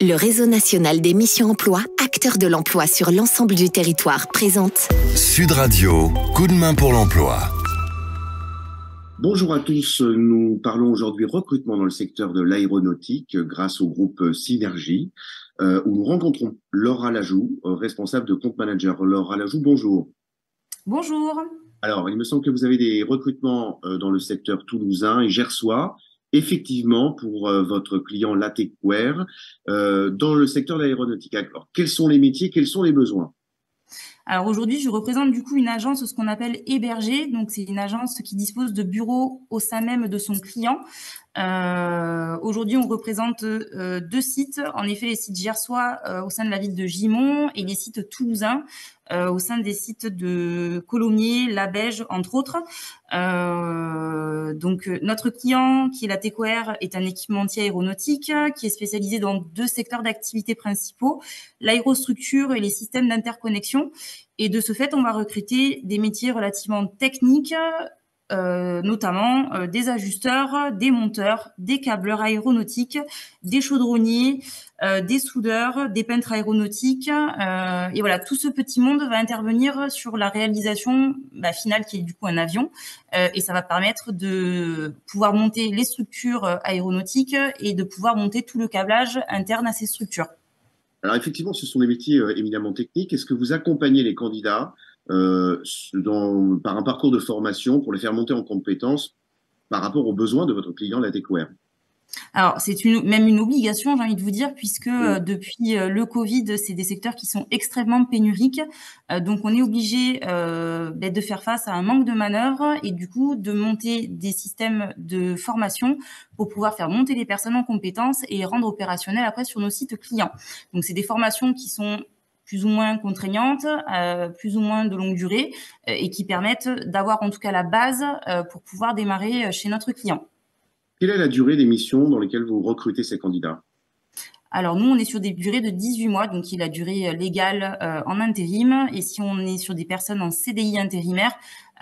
Le réseau national des missions emploi, acteur de l'emploi sur l'ensemble du territoire, présente Sud Radio, coup de main pour l'emploi. Bonjour à tous, nous parlons aujourd'hui recrutement dans le secteur de l'aéronautique grâce au groupe Synergie, où nous rencontrons Laura Lajoux, responsable de compte manager. Laura Lajoux, bonjour. Bonjour. Alors, il me semble que vous avez des recrutements dans le secteur toulousain et gersois, effectivement pour votre client Latecware, dans le secteur de l'aéronautique. Alors, quels sont les métiers, quels sont les besoins ? Alors aujourd'hui, je représente du coup une agence, ce qu'on appelle hébergée. Donc c'est une agence qui dispose de bureaux au sein même de son client. Aujourd'hui, on représente deux sites. En effet, les sites gersois au sein de la ville de Gimont et les sites toulousains au sein des sites de Colomiers, Labège, entre autres. Donc notre client, qui est Latecware, est un équipementier aéronautique qui est spécialisé dans deux secteurs d'activité principaux, l'aérostructure et les systèmes d'interconnexion. Et de ce fait, on va recruter des métiers relativement techniques, notamment des ajusteurs, des monteurs, des câbleurs aéronautiques, des chaudronniers, des soudeurs, des peintres aéronautiques. Et voilà, tout ce petit monde va intervenir sur la réalisation finale qui est du coup un avion. Et ça va permettre de pouvoir monter les structures aéronautiques et de pouvoir monter tout le câblage interne à ces structures. Alors effectivement, ce sont des métiers éminemment techniques. Est-ce que vous accompagnez les candidats par un parcours de formation pour les faire monter en compétences par rapport aux besoins de votre client Latecware ? Alors, c'est même une obligation, j'ai envie de vous dire, puisque depuis le Covid, c'est des secteurs qui sont extrêmement pénuriques. Donc, on est obligé de faire face à un manque de manœuvre et du coup, de monter des systèmes de formation pour pouvoir faire monter les personnes en compétences et les rendre opérationnelles après sur nos sites clients. Donc, c'est des formations qui sont plus ou moins contraignantes, plus ou moins de longue durée et qui permettent d'avoir en tout cas la base pour pouvoir démarrer chez notre client. Quelle est la durée des missions dans lesquelles vous recrutez ces candidats ? Alors nous, on est sur des durées de 18 mois, donc qui est la durée légale en intérim. Et si on est sur des personnes en CDI intérimaire,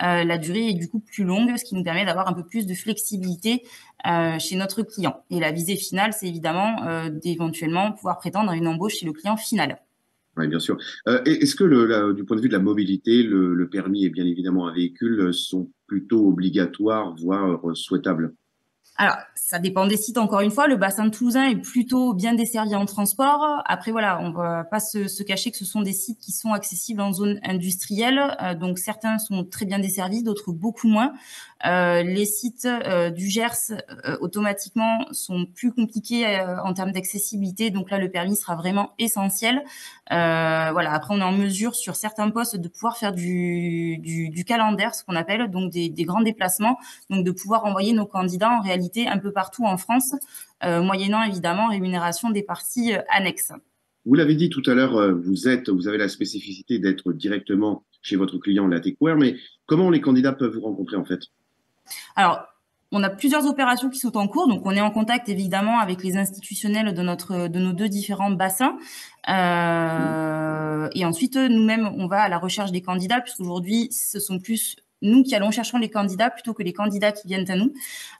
la durée est du coup plus longue, ce qui nous permet d'avoir un peu plus de flexibilité chez notre client. Et la visée finale, c'est évidemment d'éventuellement pouvoir prétendre à une embauche chez le client final. Oui, bien sûr. Est-ce que du point de vue de la mobilité, le permis et bien évidemment un véhicule sont plutôt obligatoires, voire souhaitables ? Alors, ça dépend des sites, encore une fois. Le bassin toulousain est plutôt bien desservi en transport. Après, voilà, on va pas se cacher que ce sont des sites qui sont accessibles en zone industrielle. Donc, certains sont très bien desservis, d'autres beaucoup moins. Les sites du Gers, automatiquement, sont plus compliqués en termes d'accessibilité. Donc là, le permis sera vraiment essentiel. Voilà. Après, on est en mesure, sur certains postes, de pouvoir faire du calendaire, ce qu'on appelle, donc des grands déplacements. Donc, de pouvoir envoyer nos candidats en réalité un peu partout en France, moyennant évidemment rémunération des parties annexes. Vous l'avez dit tout à l'heure, vous avez la spécificité d'être directement chez votre client Latecware, mais comment les candidats peuvent vous rencontrer en fait ? Alors, on a plusieurs opérations qui sont en cours, donc on est en contact évidemment avec les institutionnels de nos deux différents bassins. Et ensuite, nous-mêmes, on va à la recherche des candidats, puisqu'aujourd'hui, ce sont plus nous qui allons chercher les candidats plutôt que les candidats qui viennent à nous.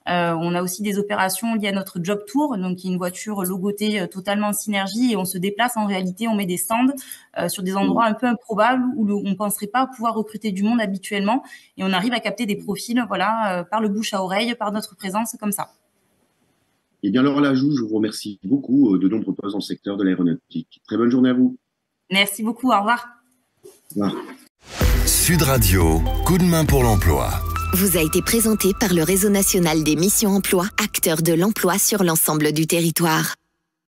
On a aussi des opérations liées à notre job tour, donc une voiture logotée totalement Synergie, et on se déplace en réalité, on met des stands sur des endroits un peu improbables où on ne penserait pas pouvoir recruter du monde habituellement, et on arrive à capter des profils, par le bouche à oreille, par notre présence comme ça. Eh bien, Laura Lajoux, je vous remercie beaucoup de nombreux postes dans le secteur de l'aéronautique. Très bonne journée à vous. Merci beaucoup, au revoir. Au revoir. Sud Radio, coup de main pour l'emploi. Vous a été présenté par le réseau national des missions emploi, acteur de l'emploi sur l'ensemble du territoire.